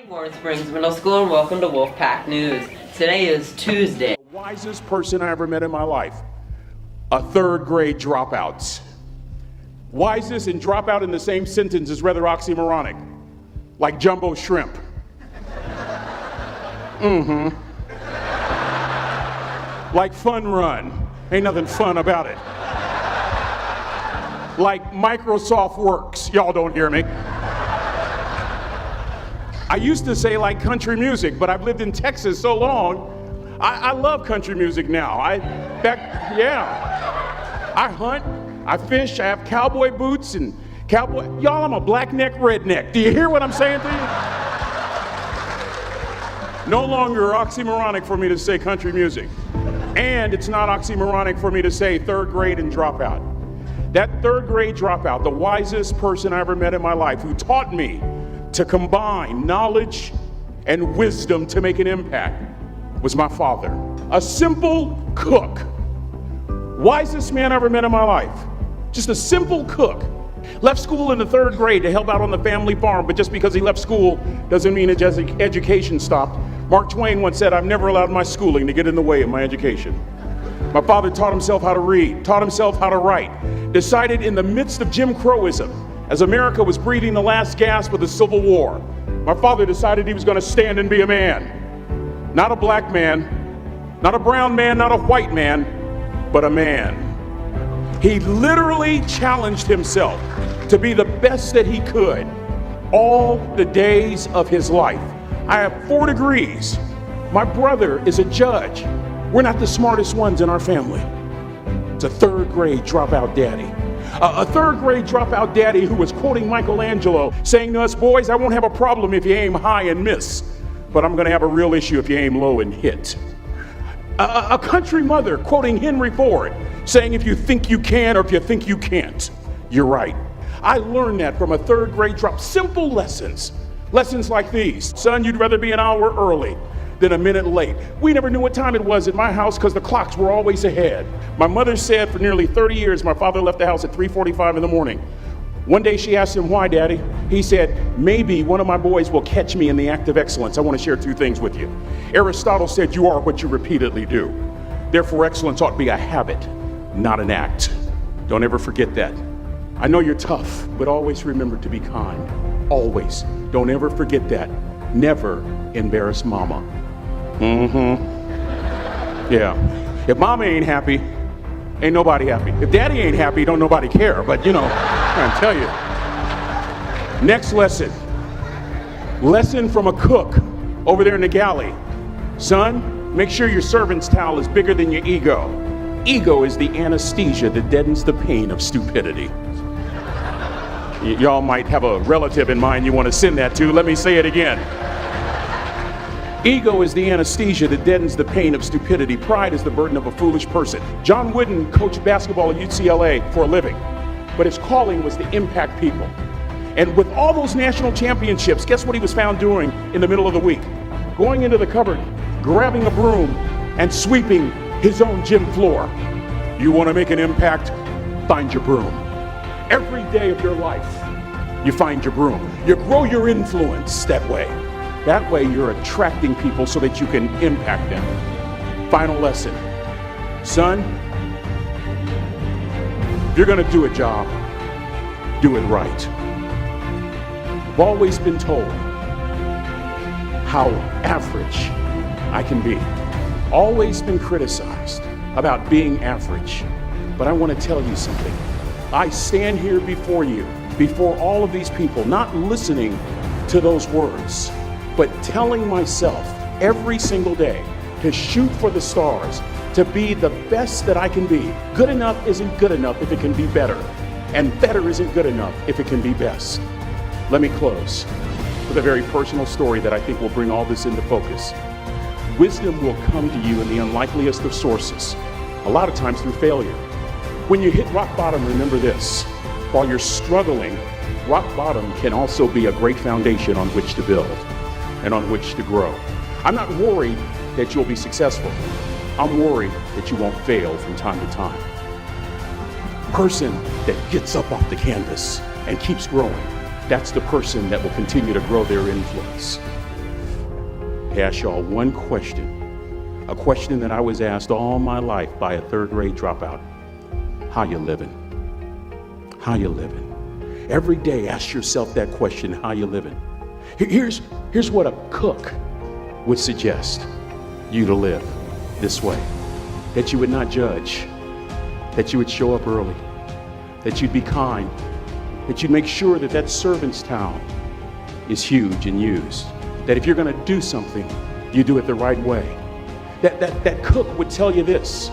morning, Warren Springs Middle School, and welcome to WolfPack News. Today is Tuesday. The wisest person I ever met in my life, a third grade dropout. Wisest and dropout in the same sentence is rather oxymoronic, like jumbo shrimp. Like fun run, ain't nothing fun about it. Like Microsoft Works, y'all don't hear me. I used to say like country music, but I've lived in Texas so long, I love country music now. I hunt, I fish, I have cowboy boots and cowboy, y'all, I'm a black neck redneck. Do you hear what I'm saying to you? No longer oxymoronic for me to say country music. And it's not oxymoronic for me to say third grade and dropout. That third grade dropout, the wisest person I ever met in my life, who taught me to combine knowledge and wisdom to make an impact, was my father. A simple cook. Wisest man I ever met in my life. Just a simple cook. Left school in the third grade to help out on the family farm, but just because he left school doesn't mean his education stopped. Mark Twain once said, "I've never allowed my schooling to get in the way of my education." My father taught himself how to read, taught himself how to write, decided in the midst of Jim Crowism, as America was breathing the last gasp of the Civil War, my father decided he was going to stand and be a man. Not a black man, not a brown man, not a white man, but a man. He literally challenged himself to be the best that he could all the days of his life. I have 4 degrees. My brother is a judge. We're not the smartest ones in our family. It's a third grade dropout daddy. A third grade dropout daddy who was quoting Michelangelo, saying to us, "Boys, I won't have a problem if you aim high and miss, but I'm gonna have a real issue if you aim low and hit." A country mother quoting Henry Ford, saying, "If you think you can or if you think you can't, you're right." I learned that from a third grade drop. Simple lessons. Lessons like these. Son, you'd rather be an hour early than a minute late. We never knew what time it was at my house because the clocks were always ahead. My mother said for nearly 30 years my father left the house at 3:45 in the morning. One day she asked him, "Why, Daddy?" He said, "Maybe one of my boys will catch me in the act of excellence. I want to share 2 things with you." Aristotle said, "You are what you repeatedly do." Therefore, excellence ought to be a habit, not an act. Don't ever forget that. I know you're tough, but always remember to be kind. Always. Don't ever forget that. Never embarrass mama. Yeah. If mama ain't happy, ain't nobody happy. If daddy ain't happy, don't nobody care. But you know, I'm trying to tell you. Next lesson. Lesson from a cook over there in the galley. Son, make sure your servant's towel is bigger than your ego. Ego is the anesthesia that deadens the pain of stupidity. Y'all might have a relative in mind you want to send that to. Let me say it again. Ego is the anesthesia that deadens the pain of stupidity. Pride is the burden of a foolish person. John Wooden coached basketball at UCLA for a living, but his calling was to impact people. And with all those national championships, guess what he was found doing in the middle of the week? Going into the cupboard, grabbing a broom, and sweeping his own gym floor. You want to make an impact? Find your broom. Every day of your life, you find your broom. You grow your influence that way. That way you're attracting people so that you can impact them. Final lesson. Son, if you're gonna do a job, do it right. I've always been told how average I can be. Always been criticized about being average. But I want to tell you something. I stand here before you, before all of these people, not listening to those words, but telling myself every single day to shoot for the stars, to be the best that I can be. Good enough isn't good enough if it can be better, and better isn't good enough if it can be best. Let me close with a very personal story that I think will bring all this into focus. Wisdom will come to you in the unlikeliest of sources, a lot of times through failure. When you hit rock bottom, remember this. While you're struggling, rock bottom can also be a great foundation on which to build and on which to grow. I'm not worried that you'll be successful. I'm worried that you won't fail from time to time. Person that gets up off the canvas and keeps growing, that's the person that will continue to grow their influence. to ask y'all one question. A question that I was asked all my life by a third grade dropout. How you living? How you living? Every day ask yourself that question, how you living? Here's what a cook would suggest you to live this way. That you would not judge, that you would show up early, that you'd be kind, that you'd make sure that that servant's towel is huge and used, that if you're gonna do something, you do it the right way. That cook would tell you this,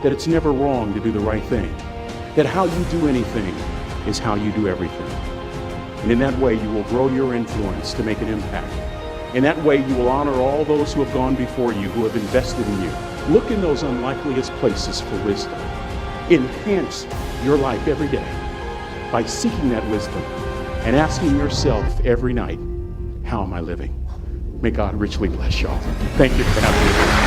that it's never wrong to do the right thing, that how you do anything is how you do everything. And in that way, you will grow your influence to make an impact. In that way, you will honor all those who have gone before you, who have invested in you. Look in those unlikeliest places for wisdom. Enhance your life every day by seeking that wisdom and asking yourself every night, how am I living? May God richly bless y'all. Thank you for having me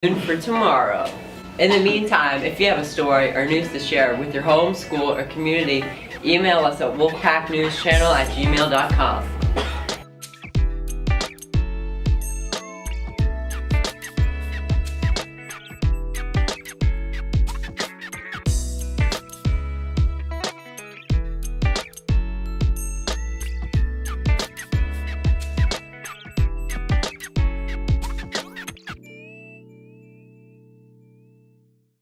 Tune for tomorrow. In the meantime, if you have a story or news to share with your home, school, or community, email us at WolfPack News Channel at gmail.com.